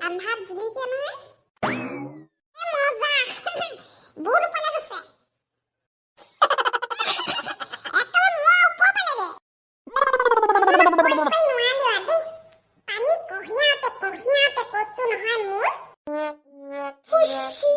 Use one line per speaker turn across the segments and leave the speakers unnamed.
আন্ধাত জিলিকে নহয় মজা বুৰ পালে গৈছে একেবাৰে মোৱা ওপৰ পালেগে পানী কহিয়াতে কৈছো নহয় মোৰ খুশি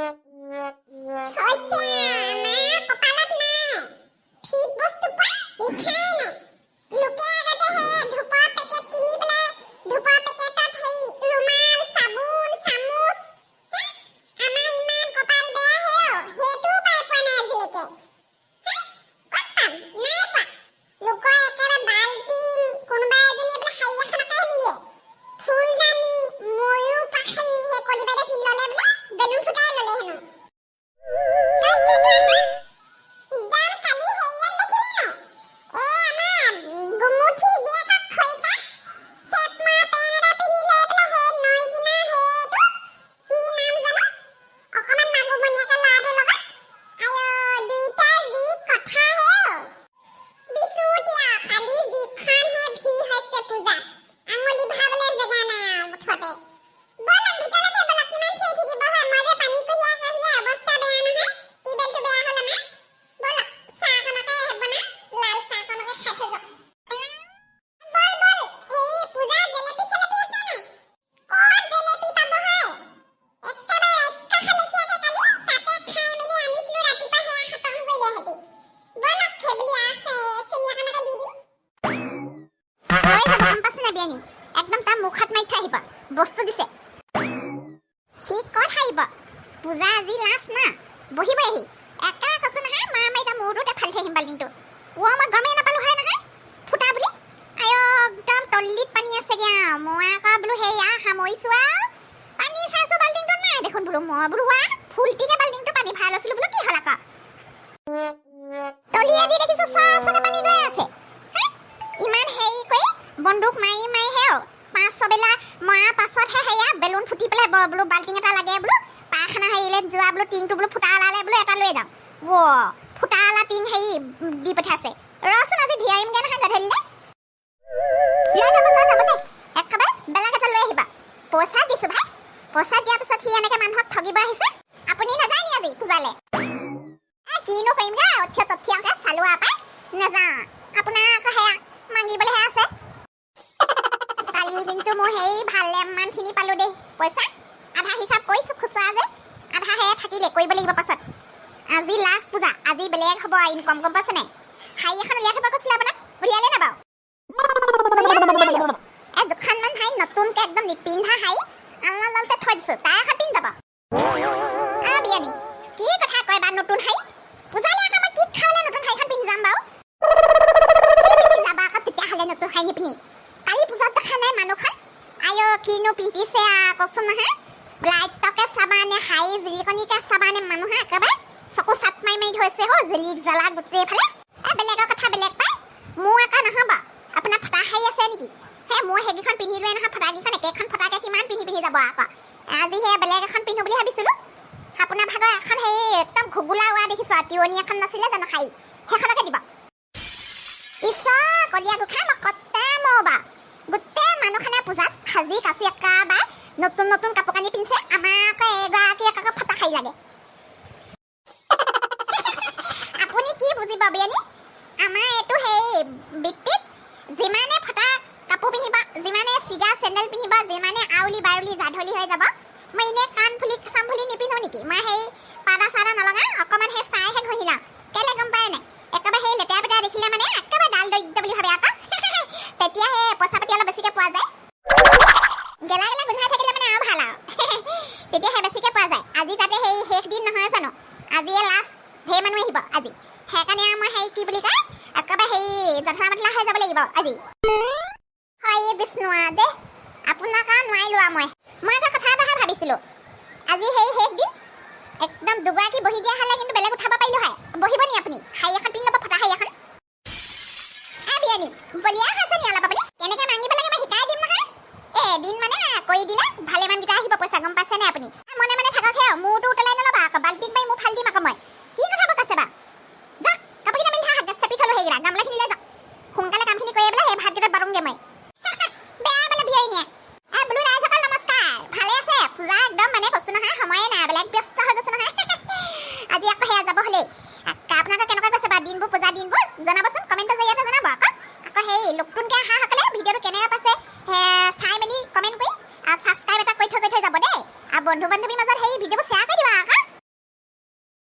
আমাৰ কপালত নাই ঠিক বস্তু পোৱা লিখাই নাই লোকে আগতে সেই ধূপৰ পেকেট কিনি পেলাই ধূপৰ পেকেটত সেই ৰুমাল চাবোন চামুচ আমাৰ ইমান কপাল বেয়া সেইটো পাই পোৱা নাই আজিলৈকে ক'ত পাম নাই পোৱা লোকৰ একেবাৰে বাল্টিং কোনোবা এজনী বোলে শাৰী এখনকে নিয়ে ফুলদানি ময়ূৰ পাখি সেই কলি বাইদেউ কিনি ল'লে বোলে বেলুন ফুটাই ল'লে হেনো একদম তাৰ মুখত মাৰি থৈ আহিব বস্তু দিছে সি ক'ত হাৰিব পূজা আজি লাষ্ট না বহিব আহি একেবাৰে কৈছো নহয় মা মাৰি তাৰ মূৰটোতে ফালি থৈ আহিম বাল্টিংটো মই গমেই নাপালো হয় নহয় ফুটা বুলি আয় একদম তল্লিত পানী আছে দিয়া মই আকৌ বোলো সেয়া সামৰিছো আৰু পানী চাইছো বাল্টিংটো নাই দেখোন বোলো মই বোলো ফুলটিকে বাল্টিংটো পানী ভৰাই লৈছিলো বোলো কি হ'ল আকৌ তলিয়ে দি দেখিছো চাচনে পানী গৈ আছে ইমান হেৰি কৰি বন্দুক মাৰি মাৰি হেও 500 বেলা মৰা পাছতহে হেয়া বেলুন ফুটি পেলাই বোলো বাল্টিং এটা লাগে বোলো পায়খানা হেৰিলে যোৱা বোলো টিংটো বোলো ফুটা ওলালে বোলো এটা লৈ যাওঁ ফুটা ওলা টিং হেৰি দি পঠাইছে ৰচোন আজি ধিয়াৰিমগে নহয় গধূলিলে লৈ যাব দে একেবাৰে বেলেগ এটা লৈ আহিবা পইচা দিছো ভাই পইচা দিয়াৰ পিছত সি এনেকে মানুহক ঠগিব আহিছে আপুনি নাযায় নি আজি পূজালে কিনো কৰিম দে তথ্যকে চালোৱা পাই নাযাওঁ আপোনাৰ আকৌ সেয়া মাগিবলৈহে আছে কালি কিন্তু মই সেই ভালেমানখিনি পালো দেই পইচা আধা হিচাপ কৰিছো খুচুৰা যে আধা সেয়া থাকিলে কৰিব লাগিব পাছত আজি লাষ্ট পূজা আজি বেলেগ হ'ব ইনকম গম পাইছে নাই শাৰী এখন উলিয়াই থব কৈছিলে আপোনাক উলিয়ালে না বাৰু দুখনমান শাৰী নতুনকে একদম নিপিন্ধা শাৰী আল্লালতে থৈ দিছো তাই এখন পিন্ধি যাব বিয়ানী কি কথা কয় বা নতুন শাৰী পূজালে আকৌ মই কি খাওঁলে নতুন শাৰীখন পিন্ধি যাম বাৰু নতুন শাৰী নিপিন্ধি কালি পূজাত দেখা নাই মানুহখন আয়ো কিনো পিন্ধিছে কচোন নহয় লাইটকে চাবানে শাৰী জিলিকনিকে চাবানে মানুহে একেবাৰে চকু চাপ মাৰি মাৰি ধৰিছে জিলিক জ্বলা গোটেই ফালে বেলেগৰ কথা বেলেগ পায় মোৰ একা নহ'ব আপোনাৰ ফটা শাৰী আছে নেকি মই সেইকেইখন পিন্ধিলোৱে নহয় ফটাকেইখন একেখন ফটাকে কিমান পিন্ধি যাব আকৌ আজি সেয়া বেলেগ এখন পিন্ধো বুলি ভাবিছিলোঁ আপোনাৰ ভাগৰ এখন সেই একদম ঘুগুলা হোৱা দেখিছোঁ তিৱনী এখন নাছিলে জানো শাৰী সেইখনকে দিব কলিয়া গোখাই মই কতে মবা গোটেই মানুহখনে পূজাত সাজি কাচি একেবাৰে নতুন নতুন কাপোৰ কানি পিন্ধিছে আমাৰ আকৌ এগৰাকী একাকে ফটা খাই লাগে আপুনি কি বুজিব বিয়ানী আমাৰ এইটো সেই বৃত্তিত যিমানে ফটা কাপোৰ পিন্ধিবা যিমানে চিগা চেণ্ডেল পিন্ধিবা যিমানে আউলি বাউলি জাধলি হৈ যাব মই এনেই কাণ ফুলি চাম ফুলি নিপিন্ধো নেকি মই সেই পাদা চাদা নলগা অকণমান সেই চাইহে ঘঁহি লওঁ কেলে গম পায় নাই একেবাৰে সেই লেতেৰা পেতেৰা দেখিলে মানে একেবাৰে ডাল দৰিদ্ৰ বুলি ভাবে আকৌ তেতিয়া সেই পইচা পাতি অলপ বেছিকৈ পোৱা যায় গেলা গেলা গোন্ধাই থাকিলে মানে আৰু ভাল আৰু তেতিয়া সেই বেছিকৈ পোৱা যায় আজি তাতে সেই শেষ দিন নহয় জানো আজিয়ে লাষ্ট ঢেৰ মানুহ আহিব আজি সেইকাৰণে মই সেই কি বুলি কয় একেবাৰে সেই জধলা মধলা হৈ যাব লাগিব আজি হয় বিষ্ণু দে আপোনাক আৰু নোৱাৰিলোঁ আৰু মই এটা কথা এটাহে ভাবিছিলোঁ আজি সেই শেষ দিন একদম দুগৰাকী বহি দিয়া হ'লে কিন্তু বেলেগ উঠাব পাৰিলোঁ হয় বহিব নি আপুনি শাৰী এখন পিন্ধি ল'ব ফটা শাৰী এখন বিয়ানী বলিয়া হৈছে নি অলপ আপুনি কেনেকৈ মাঙিব লাগে মই শিকাই দিম নহয় এদিন মানে কৰি দিলে ভালেমানকেইটা আহিব পইচা গম পাইছে নে আপুনি মনে মনে থাকক হে মোৰটো উতলাই নল'বা আকৌ বাল্টিক বাই মোৰ ফাল দিম আকৌ মই কি কথা কৈছে বা যাওক কাপোৰকেইটা মিলি হাত চেপি থ'লোঁ সেইকেইটা গামলাখিনিলৈ যাওক সোনকালে কামখিনি কৰি পেলাই সেই ভাতকেইটাত বাৰুংগে মই